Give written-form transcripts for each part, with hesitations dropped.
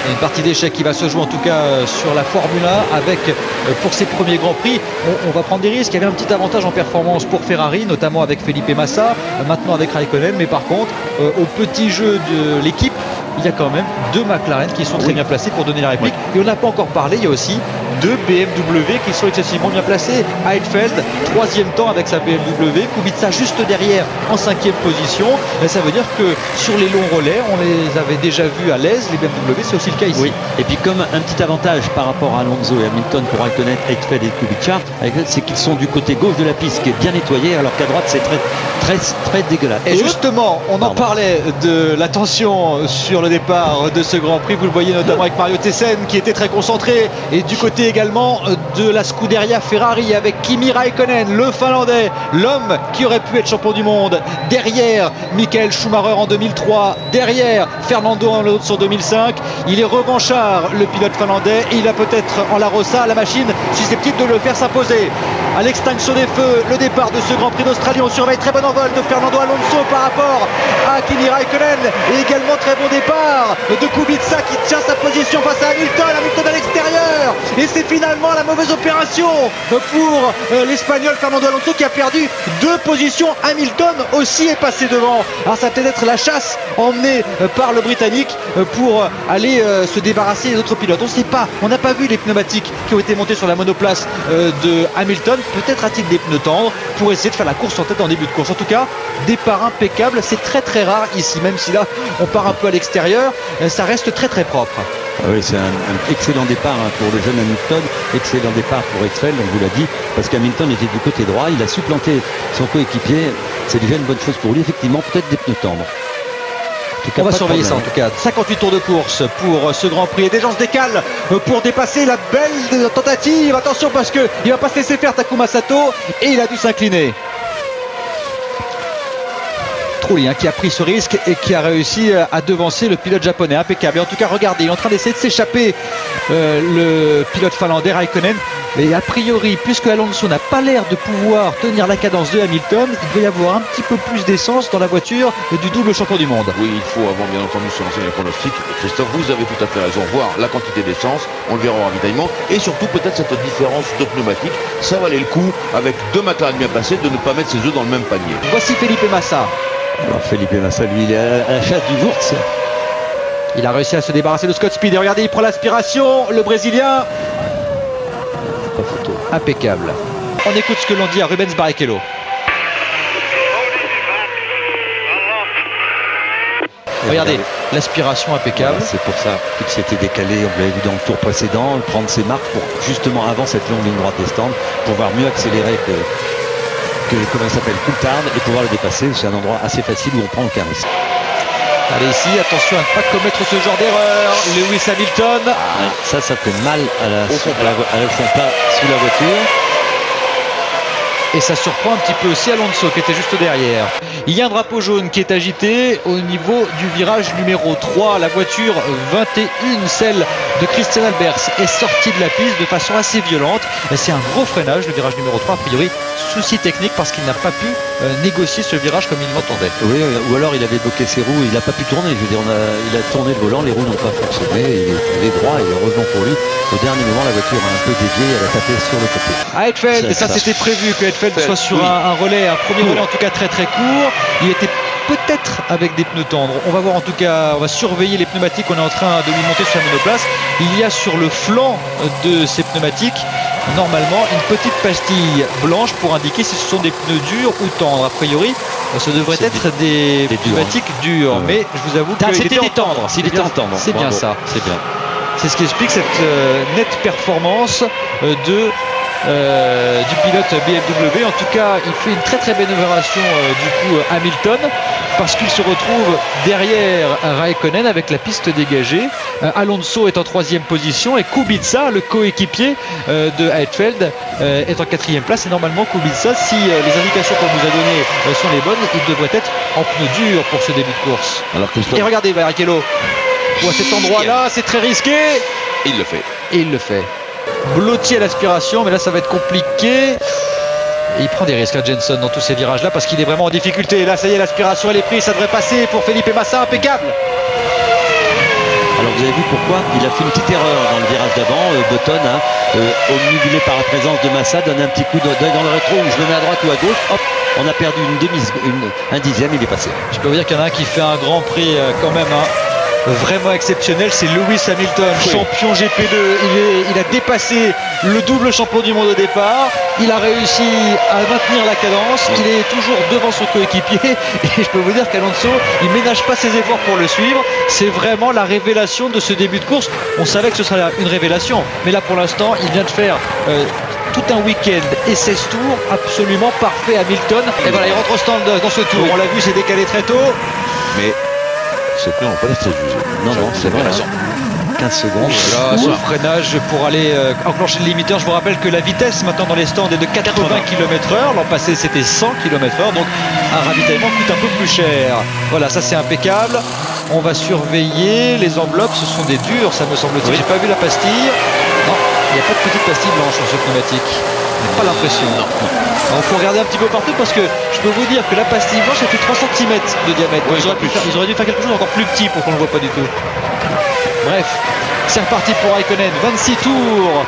Une partie d'échecs qui va se jouer en tout cas sur la Formule 1 avec pour ses premiers Grands Prix. On va prendre des risques. Il y avait un petit avantage en performance pour Ferrari, notamment avec Felipe Massa, maintenant avec Raikkonen. Mais par contre, au petit jeu de l'équipe, il y a quand même deux McLaren qui sont très bien placés pour donner la réplique. Et on n'a pas encore parlé, il y a aussi deux BMW qui sont excessivement bien placés. Heidfeld, troisième temps avec sa BMW. Kubica juste derrière en cinquième position. Et ça veut dire que sur les longs relais, on les avait déjà vus à l'aise, les BMW, c'est aussi le cas ici. Oui, et puis comme un petit avantage par rapport à Alonso et Hamilton pour Raikkonen, Heidfeld et Kubica, c'est qu'ils sont du côté gauche de la piste qui est bien nettoyé, alors qu'à droite c'est très dégueulasse. Et justement, on en parlait de la tension sur le départ de ce Grand Prix. Vous le voyez notamment avec Mario Tessen qui était très concentré, et du côté également de la Scuderia Ferrari avec Kimi Raikkonen, le Finlandais, l'homme qui aurait pu être champion du monde, derrière Michael Schumacher en 2003, derrière Fernando Alonso en 2005. Il est revanchard, le pilote finlandais, et il a peut-être en la Rossa la machine susceptible de le faire s'imposer. À l'extinction des feux, le départ de ce Grand Prix d'Australie. On surveille, très bon envol de Fernando Alonso par rapport à Kimi Raikkonen, et également très bon départ de Kubica qui tient sa position face à Hamilton. Hamilton à l'extérieur, et c'est finalement la mauvaise opération pour l'Espagnol Fernando Alonso qui a perdu deux positions. Hamilton aussi est passé devant. Alors ça va peut-être être la chasse emmenée par le Britannique pour aller se débarrasser des autres pilotes. On ne sait pas, on n'a pas vu les pneumatiques qui ont été montés sur la monoplace de Hamilton. Peut-être a-t-il des pneus tendres pour essayer de faire la course en tête en début de course. En tout cas, départ impeccable, c'est très rare ici, même si là on part un peu à l'extérieur, ça reste très propre. Oui, c'est un excellent départ pour le jeune Hamilton, excellent départ pour Heidfeld, on vous l'a dit, parce qu'Hamilton était du côté droit, il a supplanté son coéquipier, c'est déjà une bonne chose pour lui, effectivement, peut-être des pneus tendres. On va surveiller ça en tout cas. 58 tours de course pour ce Grand Prix. Et déjà on se décale pour dépasser la belle tentative. Attention parce qu'il va pas se laisser faire Takuma Sato, et il a dû s'incliner. Trulli qui a pris ce risque et qui a réussi à devancer le pilote japonais. Impeccable. Et en tout cas, regardez, il est en train d'essayer de s'échapper, le pilote finlandais Raikkonen. Et a priori, puisque Alonso n'a pas l'air de pouvoir tenir la cadence de Hamilton, il doit y avoir un petit peu plus d'essence dans la voiture du double champion du monde. Oui, il faut avant bien entendu se lancer dans les pronostics. Christophe, vous avez tout à fait raison. Voir la quantité d'essence, on le verra au ravitaillement, et surtout peut-être cette différence de pneumatique. Ça valait le coup, avec deux McLaren bien placés, de ne pas mettre ses œufs dans le même panier. Voici Felipe Massa. Alors Felipe Massa, lui, il est à la chasse du Wurz. Il a réussi à se débarrasser de Scott Speed. Et regardez, il prend l'aspiration, le Brésilien. Pas photo. Impeccable. On écoute ce que l'on dit à Rubens Barrichello. Regardez, l'aspiration impeccable. Voilà, c'est pour ça qu'il s'était décalé, on l'avait vu dans le tour précédent, prendre ses marques pour justement avant cette longue ligne droite des stands, pour pouvoir mieux accélérer que comment il s'appelle, Coulthard, et pouvoir le dépasser. C'est un endroit assez facile où on prend aucun risque. Allez ici, attention à ne pas commettre ce genre d'erreur. Lewis Hamilton. Ça fait mal au fond plat sous la voiture. Et ça surprend un petit peu aussi Alonso qui était juste derrière. Il y a un drapeau jaune qui est agité au niveau du virage numéro 3. La voiture 21, celle de Christian Albers, est sortie de la piste de façon assez violente. C'est un gros freinage, le virage numéro 3. A priori, souci technique parce qu'il n'a pas pu négocier ce virage comme il l'entendait. Oui, ou alors il avait bloqué ses roues, il n'a pas pu tourner. Je veux dire, il a tourné le volant, les roues n'ont pas fonctionné. Il est droit, et heureusement pour lui, au dernier moment, la voiture a un peu dévié, elle a tapé sur le côté. Heidfeld, et ça c'était prévu que Heidfeld soit sur un relais, un premier relais en tout cas très court. Il était peut-être avec des pneus tendres. On va voir en tout cas, on va surveiller les pneumatiques. On est en train de lui monter sur la monoplace. Il y a sur le flanc de ces pneumatiques normalement une petite pastille blanche pour indiquer si ce sont des pneus durs ou tendres. A priori, ce devrait être des pneumatiques durs. Mais je vous avoue qu'il était tendre. S'il était en tendre. C'est bien ça. C'est bien. C'est ce qui explique cette nette performance du pilote BMW. En tout cas, il fait une très belle opération du coup Hamilton, parce qu'il se retrouve derrière Raikkonen avec la piste dégagée. Alonso est en 3e position et Kubica, le coéquipier de Heidfeld, est en 4e place. Et normalement Kubica, si les indications qu'on nous a données sont les bonnes, il devrait être en pneus durs pour ce début de course. Alors et regardez Barrichello, à cet endroit-là, c'est très risqué. Et il le fait. Et il le fait. Blottier à l'aspiration, mais là ça va être compliqué. Et il prend des risques à Jenson dans tous ces virages là parce qu'il est vraiment en difficulté. Et là ça y est, l'aspiration elle est prise, ça devrait passer pour Felipe Massa, impeccable. Alors vous avez vu pourquoi il a fait une petite erreur dans le virage d'avant. Button, omnibulé par la présence de Massa, donne un petit coup d'œil dans le rétro où je le mets à droite ou à gauche. Hop, on a perdu un dixième, il est passé. Je peux vous dire qu'il y en a un qui fait un grand prix quand même vraiment exceptionnel, c'est Lewis Hamilton, champion GP2. Il a dépassé le double champion du monde au départ. Il a réussi à maintenir la cadence. Il est toujours devant son coéquipier. Et je peux vous dire qu'Alonso, il ménage pas ses efforts pour le suivre. C'est vraiment la révélation de ce début de course. On savait que ce serait une révélation, mais là pour l'instant, il vient de faire tout un week-end et 16 tours absolument parfait. Hamilton, et voilà, il rentre au stand dans ce tour. On l'a vu, c'est décalé très tôt. Mais c'est plus en pas très usé. Non, c'est vrai. 15 secondes. Voilà, ce freinage pour aller enclencher le limiteur. Je vous rappelle que la vitesse maintenant dans les stands est de 80 km/h. L'an passé c'était 100 km/h, donc un ravitaillement coûte un peu plus cher. Voilà, ça c'est impeccable. On va surveiller les enveloppes, ce sont des durs, ça me semble-t-il. J'ai pas vu la pastille. Non, il n'y a pas de petite pastille blanche sur ce pneumatique. Pas l'impression. Il faut regarder un petit peu partout parce que je peux vous dire que la pastille blanche elle fait 3 cm de diamètre. Ils auraient dû faire quelque chose encore plus petit pour qu'on ne le voit pas du tout. Bref, c'est reparti pour Raikkonen. 26 tours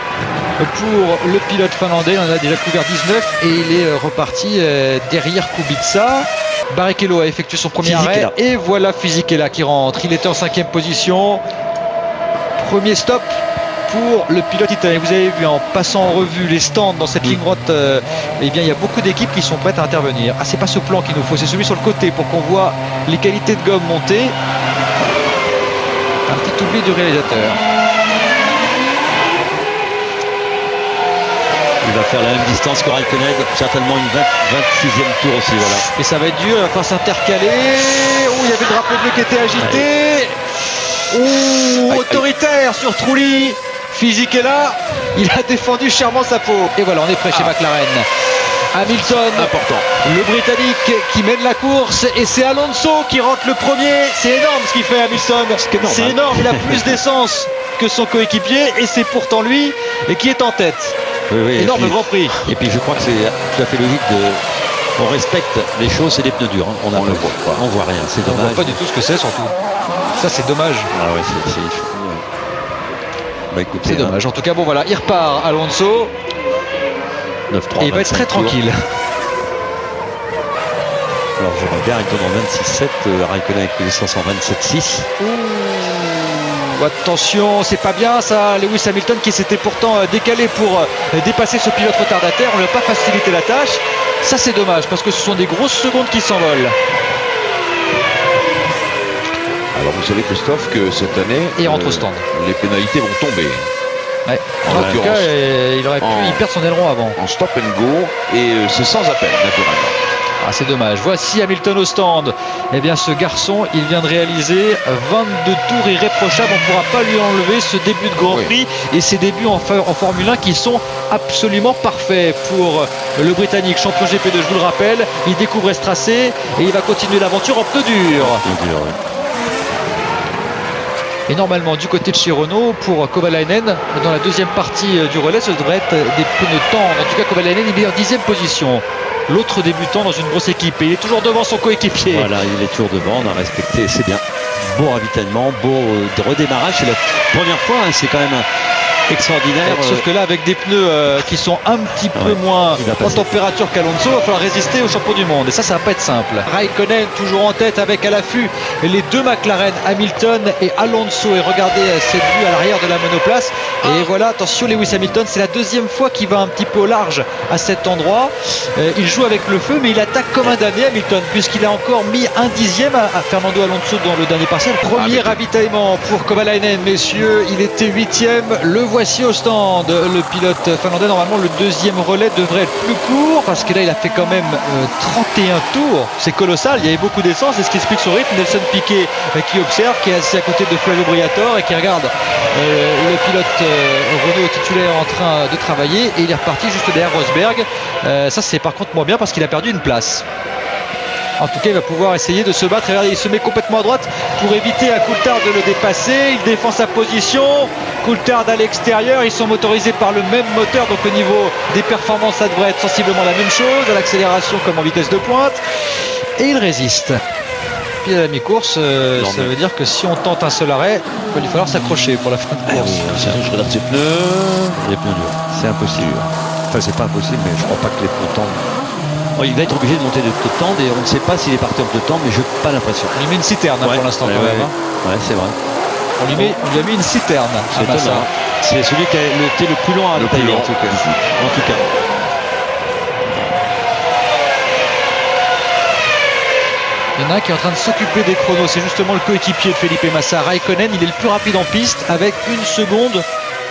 pour le pilote finlandais. On en a déjà couvert 19 et il est reparti derrière Kubica. Barrichello a effectué son premier arrêt et voilà Fisichella qui rentre. Il était en 5e position. Premier stop pour le pilote italien. Vous avez vu en passant en revue les stands dans cette ligne droite, eh bien il y a beaucoup d'équipes qui sont prêtes à intervenir. Ah, c'est pas ce plan qu'il nous faut, c'est celui sur le côté pour qu'on voit les qualités de gomme monter. Un petit oubli du réalisateur. Il va faire la même distance que Raikkonen, certainement une 26e tour aussi. Voilà. Et ça va être dur, il va falloir s'intercaler. Oh, il y avait le drapeau bleu qui était agité. Oh, autoritaire sur Trulli. Fisichella, il a défendu chèrement sa peau. Et voilà, on est prêt chez McLaren. Hamilton, important. Le Britannique qui mène la course et c'est Alonso qui rentre le premier. C'est énorme ce qu'il fait Hamilton. C'est énorme, il a plus d'essence que son coéquipier et c'est pourtant lui qui est en tête. Oui, énorme Grand Prix. Et puis je crois que c'est tout à fait logique on respecte les choses, c'est des pneus durs. Hein. On ne voit rien, c'est dommage. On voit pas du tout ce que c'est surtout. Ça c'est dommage. Ah ouais, bah, écoutez, c'est dommage. En tout cas, bon voilà, il repart Alonso. 9-3, et il va être très tranquille. Alors je regarde, il tourne en 26-7, Raikkonen avec l'essence en 27-6. Attention, c'est pas bien ça. Lewis Hamilton qui s'était pourtant décalé pour dépasser ce pilote retardataire. On ne lui a pas facilité la tâche. Ça c'est dommage parce que ce sont des grosses secondes qui s'envolent. Alors vous savez Christophe que cette année et entre stand. Les pénalités vont tomber. Ouais. En tout cas, il aurait pu y perdre son aileron avant. En stop and go et c'est sans appel naturellement. Ah, c'est dommage. Voici Hamilton au stand. Eh bien, ce garçon, il vient de réaliser 22 tours irréprochables. On ne pourra pas lui enlever ce début de Grand Prix et ses débuts en Formule 1 qui sont absolument parfaits pour le Britannique, champion GP2. Je vous le rappelle, il découvre ce tracé et il va continuer l'aventure en pneus durs. Et normalement, du côté de chez Renault, pour Kovalainen, dans la deuxième partie du relais, ce devrait être des pneus tendres. En tout cas, Kovalainen, il est en 10e position. L'autre débutant dans une grosse équipe. Et il est toujours devant son coéquipier. Voilà, il est toujours devant, on a respecté, c'est bien. Beau ravitaillement, beau redémarrage. C'est la première fois, hein, c'est quand même extraordinaire. Sauf que là, avec des pneus qui sont un petit peu moins en température qu'Alonso, il va falloir résister au champion du monde. Et ça va pas être simple. Raikkonen toujours en tête avec à l'affût les deux McLaren, Hamilton et Alonso. Et regardez cette vue à l'arrière de la monoplace. Et voilà, attention, Lewis Hamilton, c'est la deuxième fois qu'il va un petit peu au large à cet endroit. Il joue avec le feu, mais il attaque comme un damné Hamilton, puisqu'il a encore mis un dixième à Fernando Alonso dans le dernier partiel. Premier ravitaillement pour Kovalainen, messieurs. Il était 8e. Le voici au stand, le pilote finlandais. Normalement, le deuxième relais devrait être plus court parce que là, il a fait quand même 31 tours. C'est colossal. Il y avait beaucoup d'essence. C'est ce qui explique son rythme. Nelson Piquet qui observe, qui est assis à côté de Flavio Briatore et qui regarde le pilote Renault titulaire en train de travailler. Et il est reparti juste derrière Rosberg. Ça, c'est par contre moins bien parce qu'il a perdu une place. En tout cas, il va pouvoir essayer de se battre. Regardez, il se met complètement à droite pour éviter à Coulthard de le dépasser. Il défend sa position. Coulthard à l'extérieur. Ils sont motorisés par le même moteur. Donc au niveau des performances, ça devrait être sensiblement la même chose. À l'accélération comme en vitesse de pointe. Et il résiste. rapide à la mi-course, ça veut dire que si on tente un seul arrêt, il va lui falloir s'accrocher pour la fin de course. Je regarde ses pneus. Les pneus durs. C'est impossible. Enfin, c'est pas impossible, mais je crois pas que les pneus tendent. Bon, il va être obligé de monter de tendre et on ne sait pas s'il est parti en tendre, mais je n'ai pas l'impression. On lui met une citerne pour l'instant quand même. Ouais, c'est vrai. On lui a mis une citerne à Massa. C'est celui qui a été le plus long à tailler en tout cas. Il y en a un qui est en train de s'occuper des chronos, c'est justement le coéquipier de Felipe Massa, Raikkonen. Il est le plus rapide en piste avec 1 seconde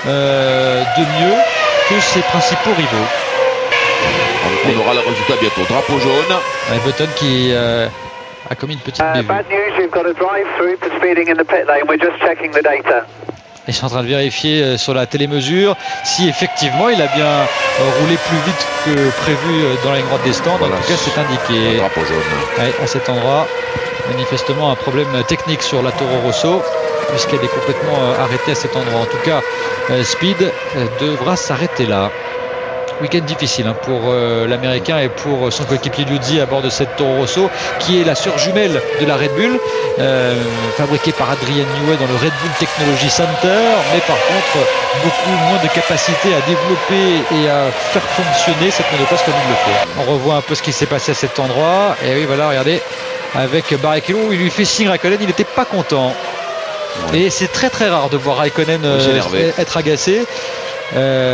de mieux que ses principaux rivaux. On aura le résultat bientôt. Drapeau jaune. Et Button qui a commis une petite bévue. Ils sont en train de vérifier sur la télémesure si effectivement il a bien roulé plus vite que prévu dans la ligne droite des stands. Voilà, en tout cas, c'est indiqué. Drapeau jaune. Ouais, à cet endroit, manifestement un problème technique sur la Toro Rosso, puisqu'elle est complètement arrêtée à cet endroit. En tout cas, Speed devra s'arrêter là. Week-end difficile pour l'Américain et pour son coéquipier Liuzzi à bord de cette Toro Rosso, qui est la sœur jumelle de la Red Bull, fabriquée par Adrian Newey dans le Red Bull Technology Center, mais par contre beaucoup moins de capacité à développer et à faire fonctionner cette monoplace comme il le fait. On revoit un peu ce qui s'est passé à cet endroit, et oui voilà, regardez, avec Barrichello, il lui fait signe Raikkonen, il n'était pas content. Ouais. Et c'est très très rare de voir Raikkonen être agacé.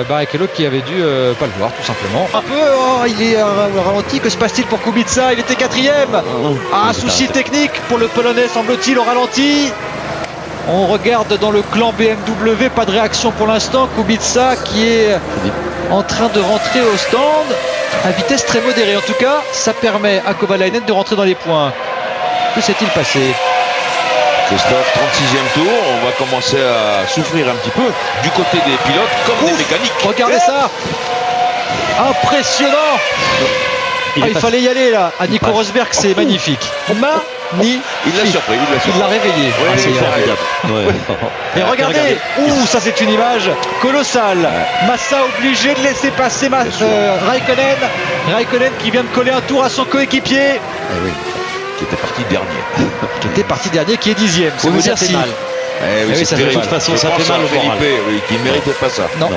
Barrichello qui avait dû pas le voir tout simplement. Un peu, il est ralenti. Que se passe-t-il pour Kubica? Il était 4ème. Un souci technique pour le Polonais, semble-t-il, au ralenti. On regarde dans le clan BMW, pas de réaction pour l'instant. Kubica qui est en train de rentrer au stand à vitesse très modérée. En tout cas, ça permet à Kovalainen de rentrer dans les points. Que s'est-il passé? Christophe, 36e tour, on va commencer à souffrir un petit peu du côté des pilotes comme des mécaniques. Regardez ça, impressionnant. Il fallait y aller là, à Nico Rosberg, c'est magnifique. Il l'a surpris, il l'a réveillé. Ouais, c'est formidable. Et regardez, ça c'est une image colossale. Massa obligé de laisser passer Raikkonen qui vient de coller un tour à son coéquipier. Qui était parti dernier. Qui est 10ème. C'est vous dire si. Oui, ça fait de toute façon, ça fait mal au moral. Qui ne méritait pas ça. Non.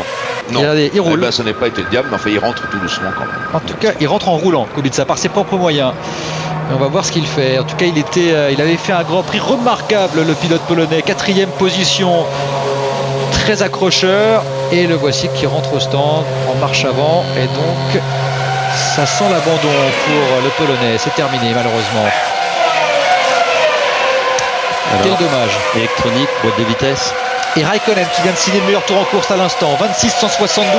Regardez, il roule. Ça n'est pas été le diable, mais enfin, il rentre tout doucement quand même. En tout cas, il rentre en roulant, Kubica, par ses propres moyens. Et on va voir ce qu'il fait. En tout cas, il avait fait un Grand Prix remarquable, le pilote polonais. 4ème position, très accrocheur. Et le voici qui rentre au stand en marche avant. Et donc, ça sent l'abandon pour le Polonais. C'est terminé, malheureusement. Quel dommage. Électronique, boîte de vitesse. Et Raikkonen qui vient de signer le meilleur tour en course à l'instant, 26,172,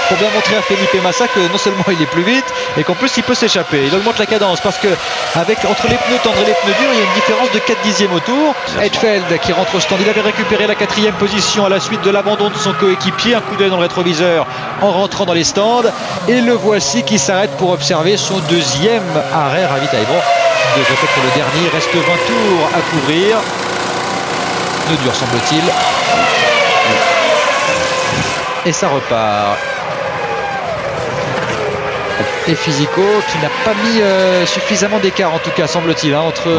pour bien montrer à Felipe Massa que non seulement il est plus vite, et qu'en plus il peut s'échapper. Il augmente la cadence parce que entre les pneus tendres et les pneus durs, il y a une différence de 4 dixièmes au tour. Hetfeld qui rentre au stand, il avait récupéré la 4ème position à la suite de l'abandon de son coéquipier, un coup d'œil dans le rétroviseur en rentrant dans les stands, et le voici qui s'arrête pour observer son 2e arrêt ravitaillement. Il devrait être le dernier, il reste 20 tours à couvrir. Pneus durs semble-t-il. Et ça repart. Et Fisico qui n'a pas mis suffisamment d'écart en tout cas semble-t-il entre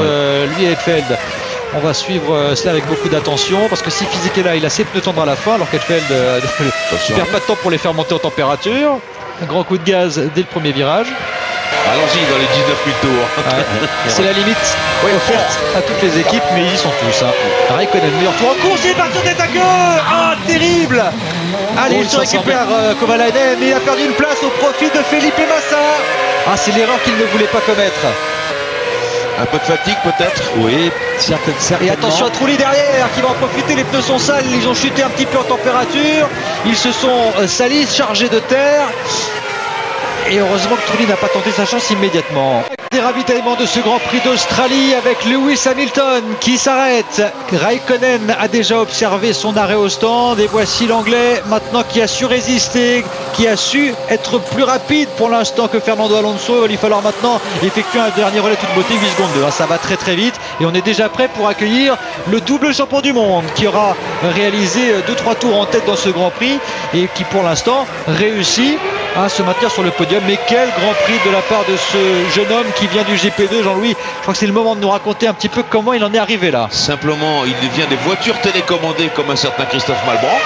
lui et Hetfeld. On va suivre cela avec beaucoup d'attention parce que si Fisico est là, il a ses pneus tendres à la fin alors qu'Hetfeld ne perd pas de temps pour les faire monter en température. Un grand coup de gaz dès le premier virage. Allons-y dans les 19 000 tours. C'est la limite offerte à toutes les équipes, mais ils y sont tous. Raikkonen, meilleur tour en course, il est parti en tête à queue. Terrible. Allez, il se récupère Kovalainen, mais il a perdu une place au profit de Felipe Massa. C'est l'erreur qu'il ne voulait pas commettre. Un peu de fatigue peut-être. Oui, certainement. Et attention à Trulli derrière qui va en profiter, les pneus sont sales, ils ont chuté un petit peu en température. Ils se sont salis, chargés de terre. Et heureusement que Trulli n'a pas tenté sa chance immédiatement. Des ravitaillements de ce Grand Prix d'Australie avec Lewis Hamilton qui s'arrête. Raikkonen a déjà observé son arrêt au stand et voici l'Anglais maintenant qui a su résister, qui a su être plus rapide pour l'instant que Fernando Alonso. Il va lui falloir maintenant effectuer un dernier relais toute beauté, 8 secondes 2. Ça va très très vite et on est déjà prêt pour accueillir le double champion du monde qui aura réalisé 2-3 tours en tête dans ce Grand Prix et qui pour l'instant réussit à se maintenir sur le podium. Mais quel grand prix de la part de ce jeune homme qui vient du GP2, Jean-Louis. Je crois que c'est le moment de nous raconter un petit peu comment il en est arrivé là. Simplement, il vient des voitures télécommandées comme un certain Christophe Malbranc.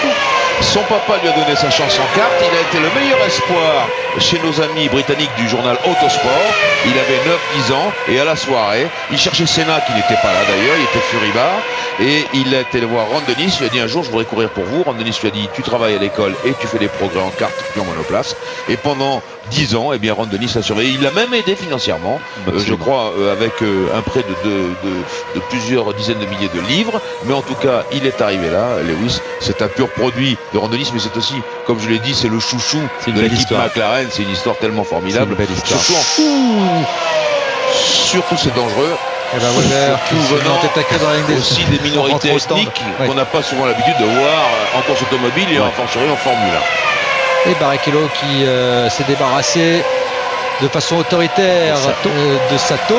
Son papa lui a donné sa chance en kart. Il a été le meilleur espoir chez nos amis britanniques du journal Autosport. Il avait 9-10 ans et à la soirée, il cherchait Senna qui n'était pas là d'ailleurs, il était furibard. Et il a été le voir Ron Dennis, il lui a dit un jour je voudrais courir pour vous. Ron Dennis lui a dit tu travailles à l'école et tu fais des progrès en kart puis en monoplace. Et pendant 10 ans, eh bien Ron Dennis l'a surveillé. Il l'a même aidé financièrement, je crois, avec un prêt de plusieurs dizaines de milliers de livres. Mais en tout cas, il est arrivé là. Lewis, c'est un pur produit de Ron Dennis, mais c'est aussi, comme je l'ai dit, c'est le chouchou de l'équipe McLaren. C'est une histoire tellement formidable. Surtout en fou. Surtout c'est dangereux. Et ben Weber qui venant aussi des minorités ethniques qu'on n'a pas souvent l'habitude de voir en course automobile et en fortiori en Formule 1. Et Barrichello qui s'est débarrassé de façon autoritaire de Sato.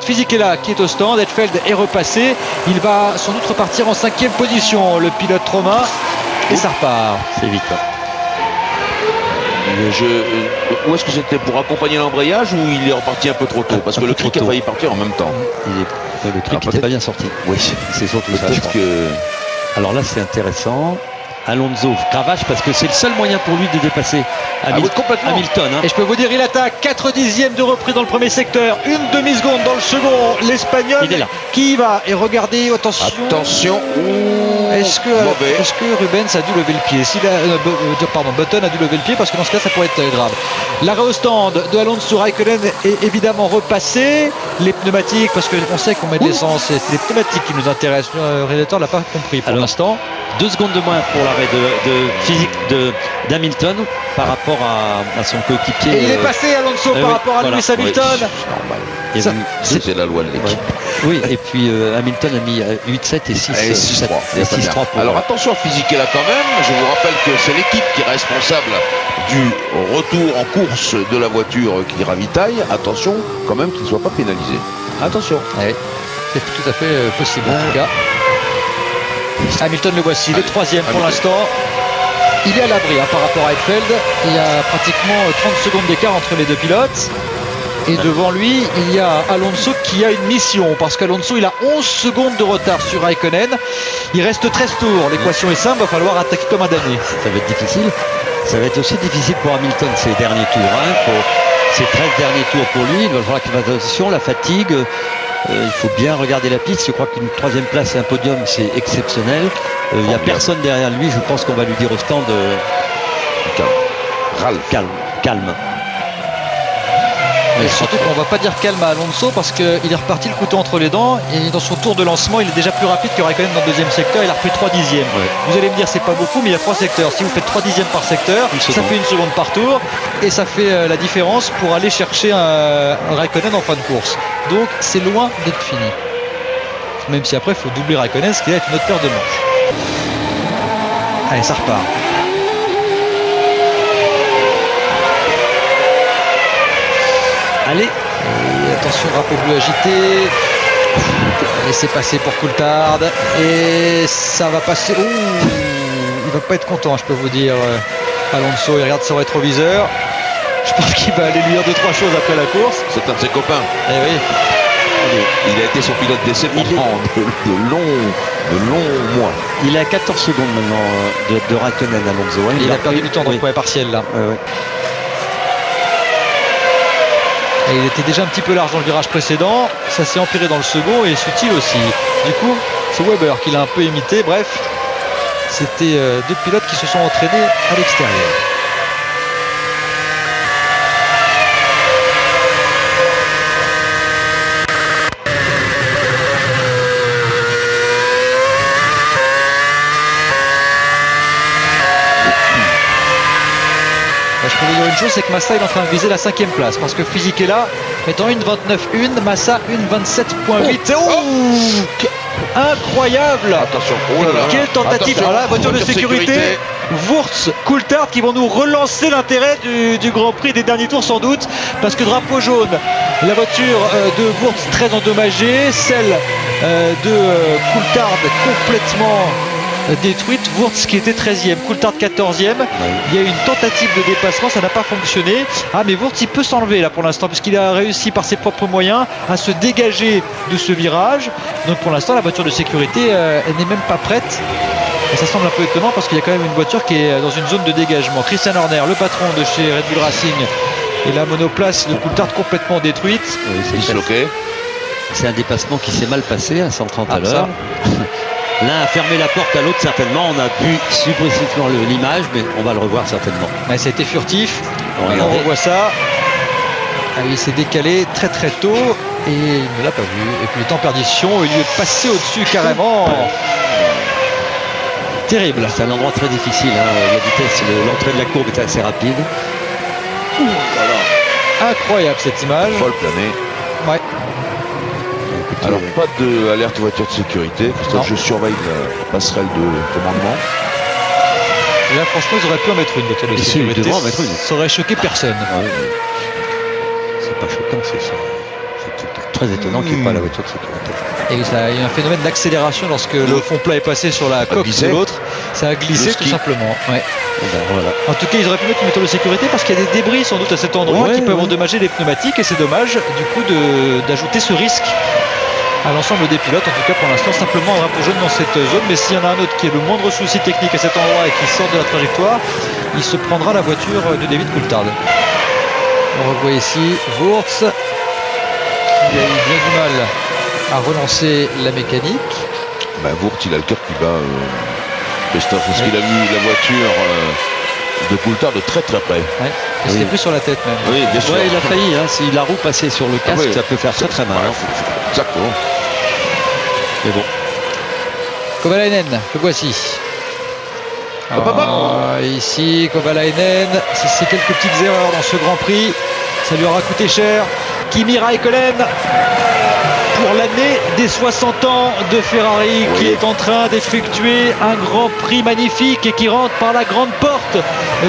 Fisichella qui est au stand, Hetfeld est repassé. Il va sans doute repartir en 5e position, le pilote romain. Et ça repart. C'est vite. Où est-ce que c'était pour accompagner l'embrayage ou il est reparti un peu trop tôt? Parce que le cric a failli partir en même temps. Le cric n'était pas bien sorti. Oui, c'est surtout ça. Alors là, c'est intéressant. Alonso cravache parce que c'est le seul moyen pour lui de dépasser Hamilton. Et je peux vous dire, il attaque 4 dixièmes de reprise dans le premier secteur, une demi-seconde dans le second. L'Espagnol qui y va. Et regardez, attention. Est-ce que Rubens a dû lever le pied? Button a dû lever le pied parce que dans ce cas, ça pourrait être grave. L'arrêt au stand de Alonso. Raikkonen est évidemment repassé. Les pneumatiques, parce qu'on sait qu'on met de l'essence, c'est les pneumatiques qui nous intéressent. Le réalisateur l'a pas compris pour l'instant. 2 secondes de moins pour l'arrêt de physique d'Hamilton par rapport à son coéquipier. Et il est passé Alonso par rapport à Lewis Hamilton. C'est la loi de l'équipe. Oui, et puis Hamilton a mis 8-7 et 6-3. Alors attention à Fisichella quand même. Je vous rappelle que c'est l'équipe qui est responsable du retour en course de la voiture qui ravitaille. Attention quand même qu'il ne soit pas pénalisé. Attention. C'est tout à fait possible en tout cas. Hamilton le voici, le 3e pour l'instant. Il est à l'abri par rapport à Hetfeld. Il y a pratiquement 30 secondes d'écart entre les deux pilotes. Et devant lui, il y a Alonso qui a une mission. Parce qu'Alonso, il a 11 secondes de retard sur Raikkonen. Il reste 13 tours. L'équation est simple, il va falloir attaquer comme un damné. Ça va être difficile. Ça va être aussi difficile pour Hamilton ces derniers tours. Ces 13 derniers tours pour lui. Il va falloir qu'il fasse attention, la fatigue. Il faut bien regarder la piste. Je crois qu'une 3e place et un podium, c'est exceptionnel. Il n'y a personne derrière lui. Je pense qu'on va lui dire au stand calme. Et surtout qu'on va pas dire calme à Alonso parce qu'il est reparti le couteau entre les dents et dans son tour de lancement il est déjà plus rapide que Raikkonen dans le 2e secteur. Il a repris 3 dixièmes. Vous allez me dire c'est pas beaucoup, mais il y a 3 secteurs. Si vous faites 3 dixièmes par secteur, ça fait 1 seconde par tour et ça fait la différence pour aller chercher un Raikkonen en fin de course. Donc c'est loin d'être fini, même si après il faut doubler Raikkonen, ce qui est une autre paire de manches. Allez, ça repart. Allez, et attention, drapeau bleu agité. Et c'est passé pour Coulthard. Et ça va passer. Il va pas être content, je peux vous dire. Alonso, il regarde son rétroviseur. Je pense qu'il va aller lui dire 2-3 choses après la course. C'est un de ses copains. Eh oui. Il a été son pilote d'essai pendant de longs mois. Il est à 14 secondes maintenant de Raikkonen, Alonso. Il a perdu du temps dans le point partiel là. Et il était déjà un petit peu large dans le virage précédent. Ça s'est empiré dans le second et Sutil aussi. Du coup, c'est Weber qui l'a un peu imité. Bref, c'était 2 pilotes qui se sont entraînés à l'extérieur. Je peux vous dire une chose, c'est que Massa est en train de viser la 5e place parce que Fisichella est en 1.29.1, Massa 1.27.8. Incroyable. Attention, quelle tentative. Alors là, voiture de sécurité. Wurz, Coulthard qui vont nous relancer l'intérêt du Grand Prix des derniers tours sans doute, parce que drapeau jaune, la voiture de Wurz très endommagée, celle de Coulthard complètement détruite. Wurtz qui était 13e, Coulthard 14e. Il y a eu une tentative de dépassement, ça n'a pas fonctionné. Ah, mais Wurtz il peut s'enlever là pour l'instant, puisqu'il a réussi par ses propres moyens à se dégager de ce virage. Donc pour l'instant, la voiture de sécurité, elle n'est même pas prête. Et ça semble un peu étonnant parce qu'il y a quand même une voiture qui est dans une zone de dégagement. Christian Horner, le patron de chez Red Bull Racing, et la monoplace de Coulthard complètement détruite. Disloqué. C'est un dépassement qui s'est mal passé à 130 à l'heure. L'un a fermé la porte à l'autre certainement. On a vu subrepticement l'image, mais on va le revoir certainement. Ouais, ça a été furtif. On revoit ça. Ah, il s'est décalé très très tôt et il ne l'a pas vu. Et puis le temps perdition, il lui est passé au-dessus carrément. Terrible. C'est un endroit très difficile. La vitesse, l'entrée de la courbe était assez rapide. Voilà. Incroyable cette image. Folle planée. Ouais. Alors pas d'alerte voiture de sécurité. Christophe, je surveille la passerelle de commandement. Et là franchement ils auraient pu en mettre une voiture de sécurité. En mettre une. Ça aurait choqué personne. C'est pas choquant, c'est ça. C'est très étonnant qu'il n'y ait pas la voiture de sécurité. Et ça a eu un phénomène d'accélération lorsque le fond plat est passé sur la coque de l'autre. Ça a glissé tout simplement. Ouais. Voilà. En tout cas, ils auraient pu mettre une voiture de sécurité parce qu'il y a des débris sans doute à cet endroit qui peuvent endommager les pneumatiques. Et c'est dommage du coup d'ajouter ce risque à l'ensemble des pilotes. En tout cas, pour l'instant, simplement un drapeau jaune dans cette zone. Mais s'il y en a un autre qui a le moindre souci technique à cet endroit et qui sort de la trajectoire, il se prendra la voiture de David Coulthard. On revoit ici Wurtz qui a eu bien du mal à relancer la mécanique. Wurtz, il a le cœur qui bat. Christophe, est-ce qu'il a vu la voiture de Coulthard de très très près? C'était plus sur la tête même. Oui, bien sûr. Il a failli. Si la roue passait sur le casque, ça peut faire très très mal. Exactement. Mais bon. Kovalainen, le voici. Ici, Kovalainen, c'est quelques petites erreurs dans ce Grand Prix. Ça lui aura coûté cher. Kimi Räikkönen, pour l'année des 60 ans de Ferrari, qui est en train d'effectuer un Grand Prix magnifique et qui rentre par la grande porte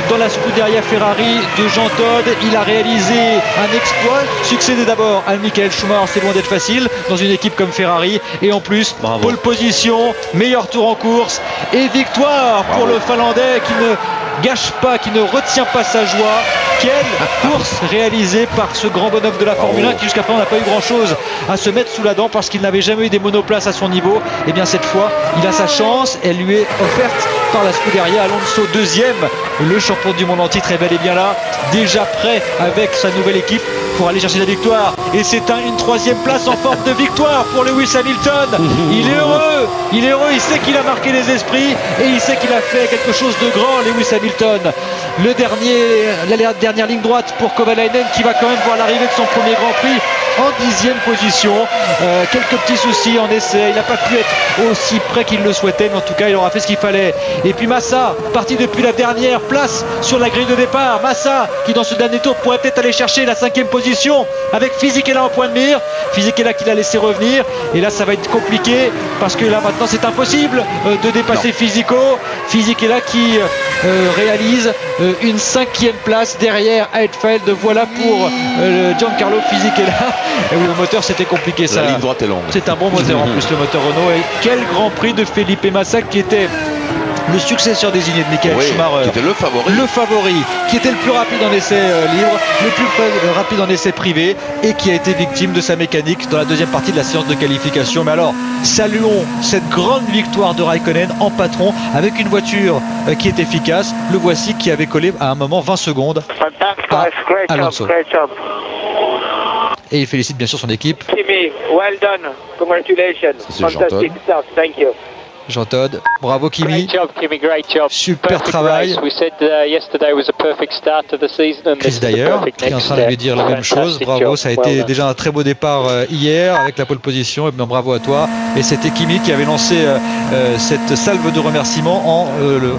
dans la Scuderia Ferrari de Jean Todt. Il a réalisé un exploit, succédé d'abord à Michael Schumacher, c'est loin d'être facile dans une équipe comme Ferrari, et en plus pole position, meilleur tour en course et victoire pour le Finlandais qui ne gâche pas, qui ne retient pas sa joie. Quelle course réalisée par ce grand bonhomme de la Formule 1 qui jusqu'à présent n'a pas eu grand chose à se mettre sous la dent parce qu'il n'avait jamais eu des monoplaces à son niveau. Et bien cette fois il a sa chance, elle lui est offerte par la Scuderia. Alonso deuxième, le champion du monde en titre est bel et bien là, déjà prêt avec sa nouvelle équipe pour aller chercher la victoire. Et c'est une troisième place en forme de victoire pour Lewis Hamilton. Il est heureux, il sait qu'il a marqué les esprits et il sait qu'il a fait quelque chose de grand, Lewis Hamilton. La dernière ligne droite pour Kovalainen qui va quand même voir l'arrivée de son premier Grand Prix en 10e position. Quelques petits soucis en essai, il n'a pas pu être aussi près qu'il le souhaitait, mais en tout cas il aura fait ce qu'il fallait. Et puis Massa, parti depuis la dernière place sur la grille de départ. Massa qui dans ce dernier tour pourrait peut-être aller chercher la 5e position avec Fisichella en point de mire. Fisichella qui l'a laissé revenir, et là ça va être compliqué parce que là maintenant c'est impossible de dépasser Fisichella qui réalise une 5e place derrière Heidfeld. Voilà pour Giancarlo Fisichella. Et oui, le moteur c'était compliqué ça. La ligne droite est longue. C'est un bon moteur en plus, le moteur Renault. Et quel Grand Prix de Felipe Massa qui était le successeur désigné de Michael Schumacher, qui était le favori, qui était le plus rapide en essai libre, le plus rapide en essai privé, et qui a été victime de sa mécanique dans la deuxième partie de la séance de qualification. Mais alors, saluons cette grande victoire de Räikkönen en patron avec une voiture qui est efficace. Le voici qui avait collé à un moment 20 secondes à Alonso. Et il félicite bien sûr son équipe. Kimi, well done, congratulations, fantastic start, thank you. Jean Todt, bravo Kimi. Great job, Kimi, great job. Super travail. We said yesterday was a perfect start to the season, and Chris d'ailleurs, qui est en train de lui dire la même chose. Bravo, ça a été déjà un très beau départ hier avec la pole position. Et bien, bravo à toi. Et c'était Kimi qui avait lancé cette salve de remerciements en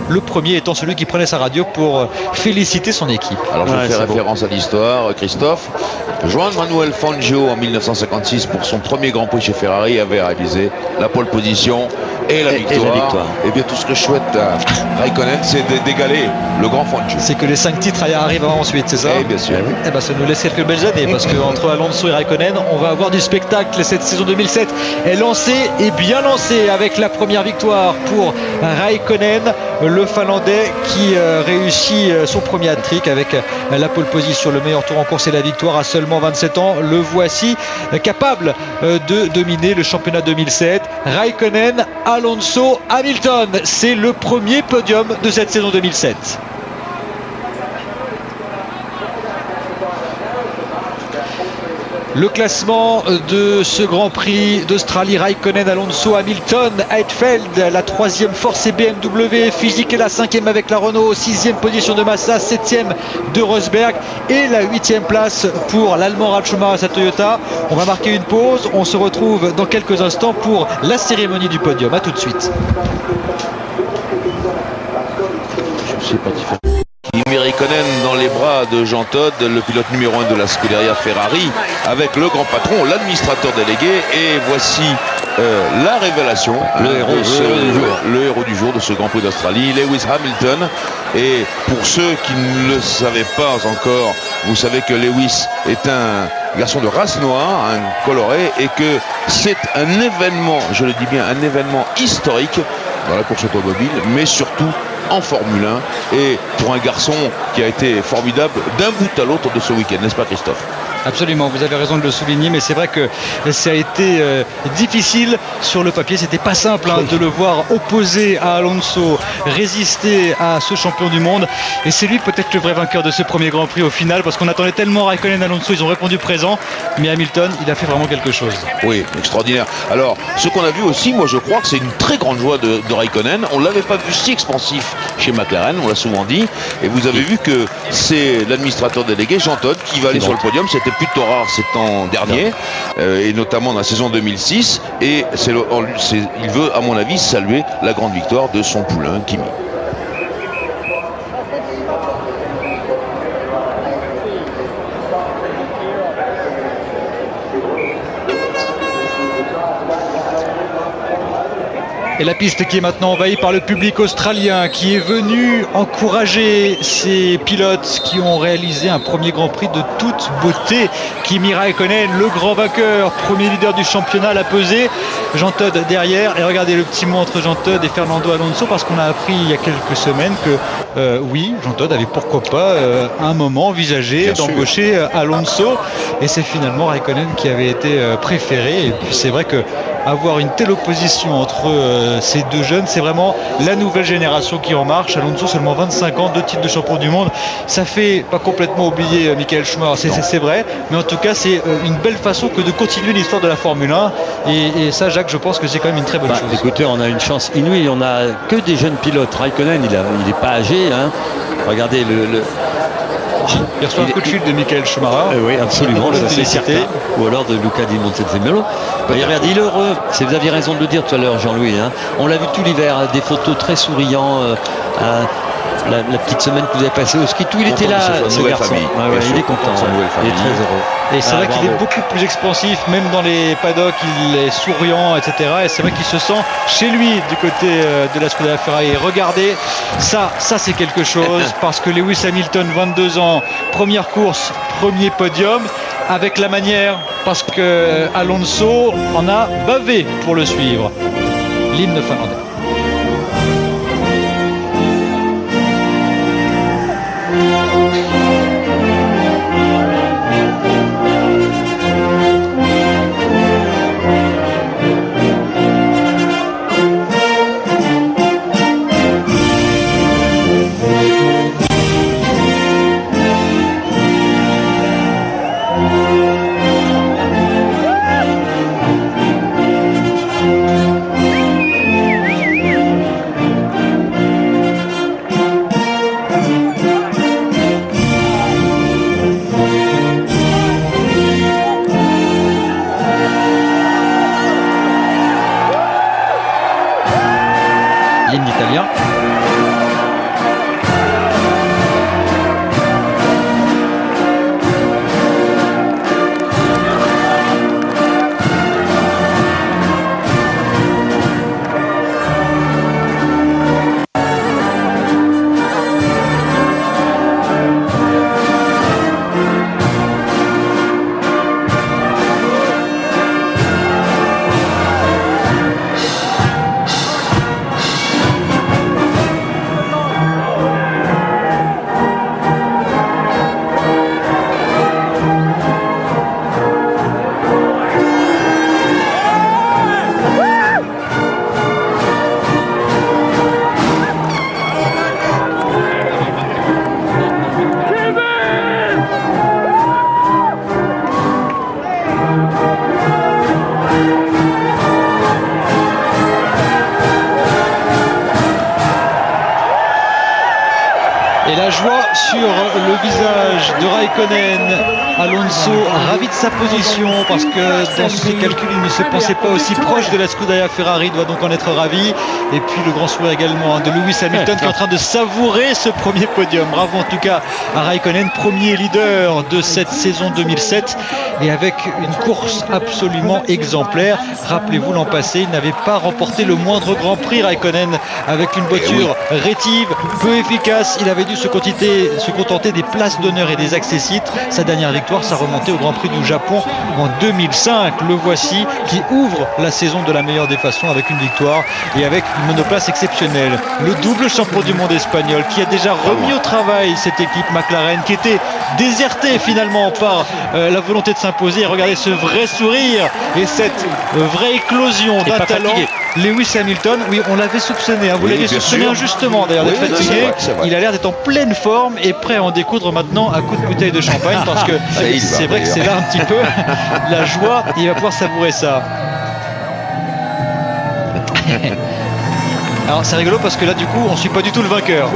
le premier étant celui qui prenait sa radio pour féliciter son équipe. Alors je fais référence à l'histoire, Christophe. Juan Manuel Fangio en 1956 pour son premier Grand Prix chez Ferrari avait réalisé la pole position et la victoire. Et bien tout ce que je souhaite à Raikkonen, c'est d'égaler le grand Fangio. C'est que les 5 titres arrivent ensuite, c'est ça? Et bien sûr. Eh ben, ça nous laisse quelques belles années, parce qu'entre Alonso et Raikkonen, on va avoir du spectacle. Cette saison 2007 est lancée et bien lancée avec la première victoire pour Raikkonen, le Finlandais qui réussit son premier hat-trick avec la pole position, le meilleur tour en course et la victoire à seulement 27 ans. Le voici capable de dominer le championnat 2007. Raikkonen, Alonso, Hamilton, c'est le premier podium de cette saison 2007. Le classement de ce Grand Prix d'Australie: Raikkonen, Alonso, Hamilton, Heidfeld. La troisième force c'est BMW, Fisichella est la cinquième avec la Renault, sixième position de Massa, septième de Rosberg et la huitième place pour l'Allemand Ralf Schumacher à sa Toyota. On va marquer une pause, on se retrouve dans quelques instants pour la cérémonie du podium. A tout de suite. Je sais pas différent. Kimi Raikkonen dans les bras de Jean Todt, le pilote numéro 1 de la Scuderia Ferrari, avec le grand patron, l'administrateur délégué. Et voici la révélation, le héros du jour de ce Grand Prix d'Australie, Lewis Hamilton. Et pour ceux qui ne le savaient pas encore, vous savez que Lewis est un garçon de race noire, un coloré, et que c'est un événement, je le dis bien, un événement historique dans la course automobile, mais surtout en Formule 1, et pour un garçon qui a été formidable d'un bout à l'autre de ce week-end, n'est-ce pas Christophe? Absolument, vous avez raison de le souligner, mais c'est vrai que ça a été difficile sur le papier. C'était pas simple de le voir opposé à Alonso, résister à ce champion du monde. Et c'est lui peut-être le vrai vainqueur de ce premier Grand Prix au final, parce qu'on attendait tellement Raikkonen et Alonso, ils ont répondu présent. Mais Hamilton, il a fait vraiment quelque chose. Oui, extraordinaire. Alors, ce qu'on a vu aussi, moi je crois que c'est une très grande joie de Raikkonen. On ne l'avait pas vu si expansif chez McLaren, on l'a souvent dit. Et vous avez vu que c'est l'administrateur délégué, Jean Todt, qui va aller sur le podium. C'était plutôt rare ces temps derniers, et notamment dans la saison 2006, et il veut à mon avis saluer la grande victoire de son poulain Kimi. Et la piste qui est maintenant envahie par le public australien qui est venu encourager ces pilotes qui ont réalisé un premier Grand Prix de toute beauté. Kimi Raikkonen, le grand vainqueur, premier leader du championnat, l'a pesé. Jean Todt derrière, et regardez le petit mot entre Jean Todt et Fernando Alonso, parce qu'on a appris il y a quelques semaines que oui, Jean Todt avait pourquoi pas à un moment envisagé d'embaucher Alonso, et c'est finalement Raikkonen qui avait été préféré. Et puis c'est vrai que avoir une telle opposition entre ces deux jeunes, c'est vraiment la nouvelle génération qui en marche. Alonso, seulement 25 ans, 2 titres de champion du monde, ça fait pas complètement oublier Michael Schumacher, c'est vrai, mais en tout cas c'est une belle façon que de continuer l'histoire de la Formule 1, et ça, Jacques, je pense que c'est quand même une très bonne chose. Écoutez, on a une chance inouïe, on a que des jeunes pilotes. Raikkonen, il n'est pas âgé, regardez il reçoit un coup de fil de Michael Schumacher. Oui, absolument, c'est certain. Ou alors de Luca Di Montezemolo. Regardez, il est heureux. Vous aviez raison de le dire tout à l'heure, Jean-Louis. On l'a vu tout l'hiver, des photos très souriants. La petite semaine que vous avez passée au ski, tout, il était là, ce garçon. Il est content, il est très heureux. Et c'est vrai qu'il est beaucoup plus expansif, même dans les paddocks, il est souriant, etc. Et c'est vrai qu'il se sent chez lui du côté de la Scuderia Ferrari. Et regardez, ça c'est quelque chose, parce que Lewis Hamilton, 22 ans, première course, premier podium, avec la manière, parce que Alonso en a bavé pour le suivre. L'hymne finlandais. Et la joie sur le visage de Raikkonen. Alonso ravi de sa position parce que dans ses calculs il ne se pensait pas aussi proche de la Scuderia Ferrari, doit donc en être ravi. Et puis le grand sourire également de Lewis Hamilton qui est en train de savourer ce premier podium. Bravo en tout cas à Raikkonen, premier leader de cette saison 2007 et avec une course absolument exemplaire. Rappelez-vous, l'an passé il n'avait pas remporté le moindre Grand Prix, Raikkonen, avec une voiture rétive, peu efficace. Il avait dû se contenter des places d'honneur et des accessites. Sa dernière victoire, ça remontait au Grand Prix du Japon en 2005. Le voici qui ouvre la saison de la meilleure des façons avec une victoire et avec une monoplace exceptionnelle. Le double champion du monde espagnol qui a déjà remis au travail cette équipe McLaren qui était désertée finalement par la volonté de s'imposer. Regardez ce vrai sourire et cette vraie éclosion d'un talent. Lewis Hamilton, oui, on l'avait soupçonné, hein. Vous l'aviez soupçonné injustement d'ailleurs d'être fatigué. C'est vrai. Il a l'air d'être en pleine forme et prêt à en découdre maintenant à coups de bouteille de champagne parce que c'est vrai que c'est là un petit peu la joie et il va pouvoir savourer ça. Alors c'est rigolo parce que là du coup on suit pas du tout le vainqueur.